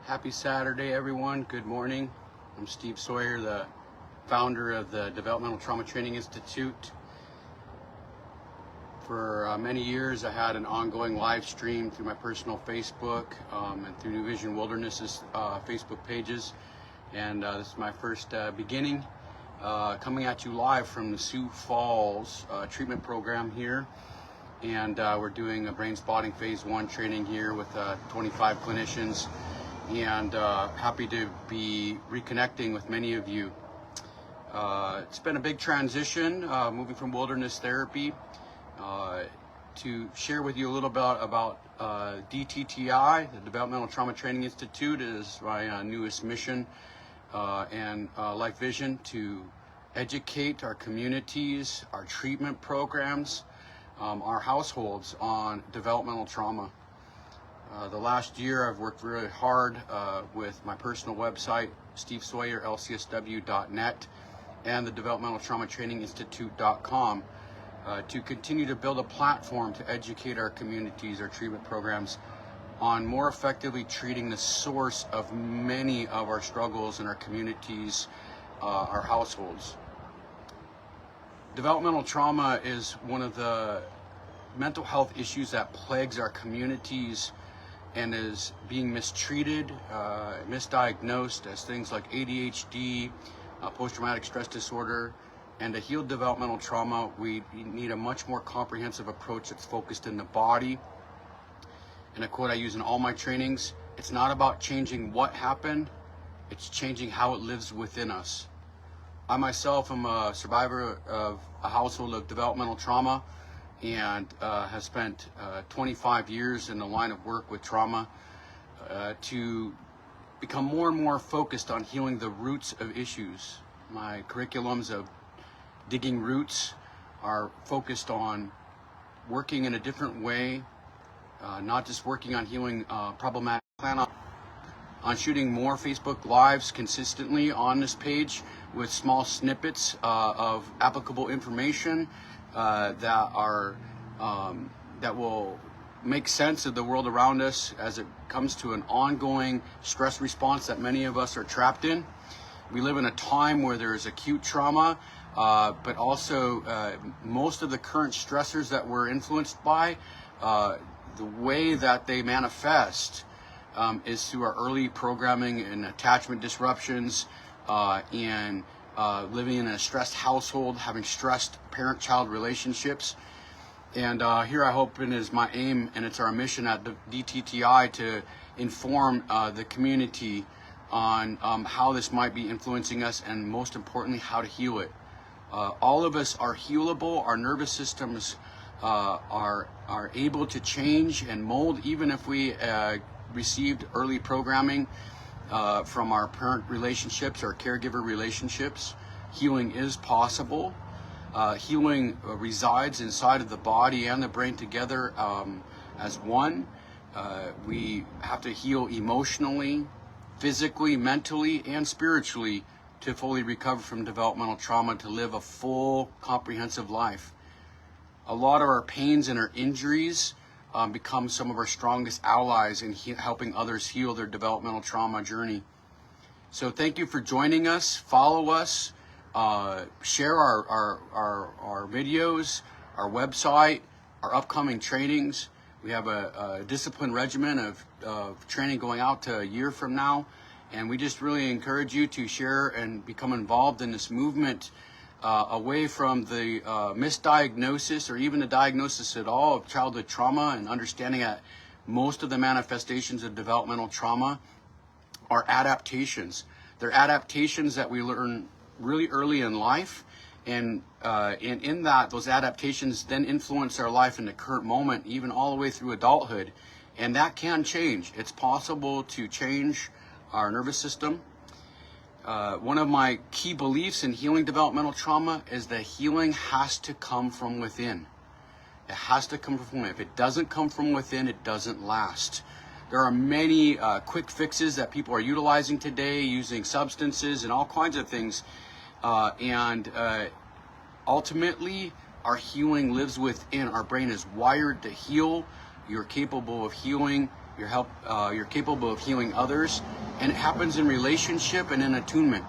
Happy Saturday, everyone. Good morning. I'm Steve Sawyer, the founder of the Developmental Trauma Training Institute. For many years, I had an ongoing live stream through my personal Facebook and through New Vision Wilderness's Facebook pages. And this is my first beginning coming at you live from the Sioux Falls treatment program here. And we're doing a brain spotting phase 1 training here with 25 clinicians. And happy to be reconnecting with many of you. It's been a big transition moving from wilderness therapy to share with you a little bit about DTTI, the Developmental Trauma Training Institute. Is my newest mission and life vision to educate our communities, our treatment programs, our households on developmental trauma. The last year I've worked really hard with my personal website, stevesawyerlcsw.net, and the Developmental Trauma Training Institute.com to continue to build a platform to educate our communities, our treatment programs, on more effectively treating the source of many of our struggles in our communities, our households. Developmental trauma is one of the mental health issues that plagues our communities and is being mistreated, misdiagnosed as things like ADHD, post-traumatic stress disorder, and to heal developmental trauma, we need a much more comprehensive approach that's focused in the body. And a quote I use in all my trainings: it's not about changing what happened, it's changing how it lives within us. I myself am a survivor of a household of developmental trauma and have spent 25 years in the line of work with trauma to become more and more focused on healing the roots of issues. My curriculums of Digging Roots are focused on working in a different way, not just working on healing problematic. I plan on shooting more Facebook Lives consistently on this page with small snippets of applicable information that will make sense of the world around us as it comes to an ongoing stress response that many of us are trapped in. We live in a time where there is acute trauma, but also most of the current stressors that we're influenced by, the way that they manifest is through our early programming and attachment disruptions, and living in a stressed household, having stressed parent-child relationships. And here I hope it is my aim, and it's our mission at the DTTI to inform the community on how this might be influencing us, and most importantly, how to heal it. All of us are healable. Our nervous systems are able to change and mold, even if we received early programming from our parent relationships or caregiver relationships. Healing is possible. Healing resides inside of the body and the brain together as one. We have to heal emotionally, physically, mentally, and spiritually to fully recover from developmental trauma, to live a full, comprehensive life. A lot of our pains and our injuries become some of our strongest allies in helping others heal their developmental trauma journey. So thank you for joining us. Follow us. Share our videos, our website, our upcoming trainings. We have a disciplined regimen of training going out to a year from now, and we just really encourage you to share and become involved in this movement away from the misdiagnosis or even the diagnosis at all of childhood trauma, and understanding that most of the manifestations of developmental trauma are adaptations. They're adaptations that we learn really early in life, and in that, those adaptations then influence our life in the current moment, even all the way through adulthood. And that can change. It's possible to change our nervous system. One of my key beliefs in healing developmental trauma is that healing has to come from within. It has to come from within. If it doesn't come from within, it doesn't last. There are many quick fixes that people are utilizing today, using substances and all kinds of things. Ultimately, our healing lives within. Our brain is wired to heal you're capable of healing, you're capable of healing others, and it happens in relationship and in attunement.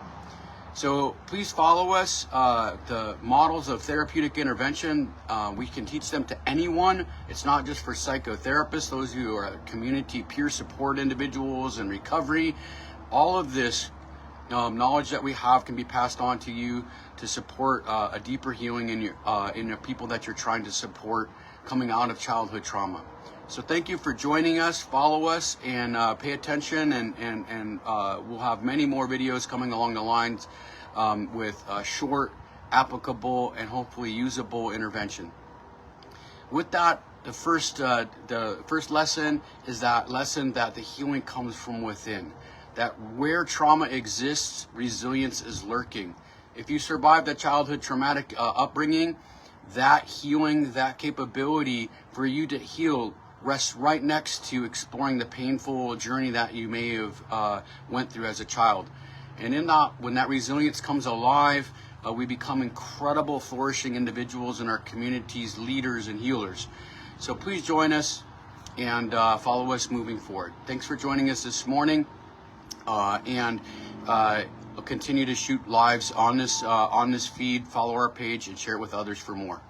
So please follow us. The models of therapeutic intervention, we can teach them to anyone. It's not just for psychotherapists, those of you who are community peer support individuals in recovery. All of this knowledge that we have can be passed on to you to support a deeper healing in the people that you're trying to support coming out of childhood trauma. So thank you for joining us. Follow us and pay attention, and we'll have many more videos coming along the lines with short, applicable, and hopefully usable intervention. With that, the first lesson is that lesson that the healing comes from within. That where trauma exists, resilience is lurking. If you survived a childhood traumatic upbringing, that healing, that capability for you to heal rests right next to exploring the painful journey that you may have went through as a child. And in that, when that resilience comes alive, we become incredible, flourishing individuals in our communities, leaders and healers. So please join us and follow us moving forward. Thanks for joining us this morning, and we'll continue to shoot lives on this feed. Follow our page and share it with others for more.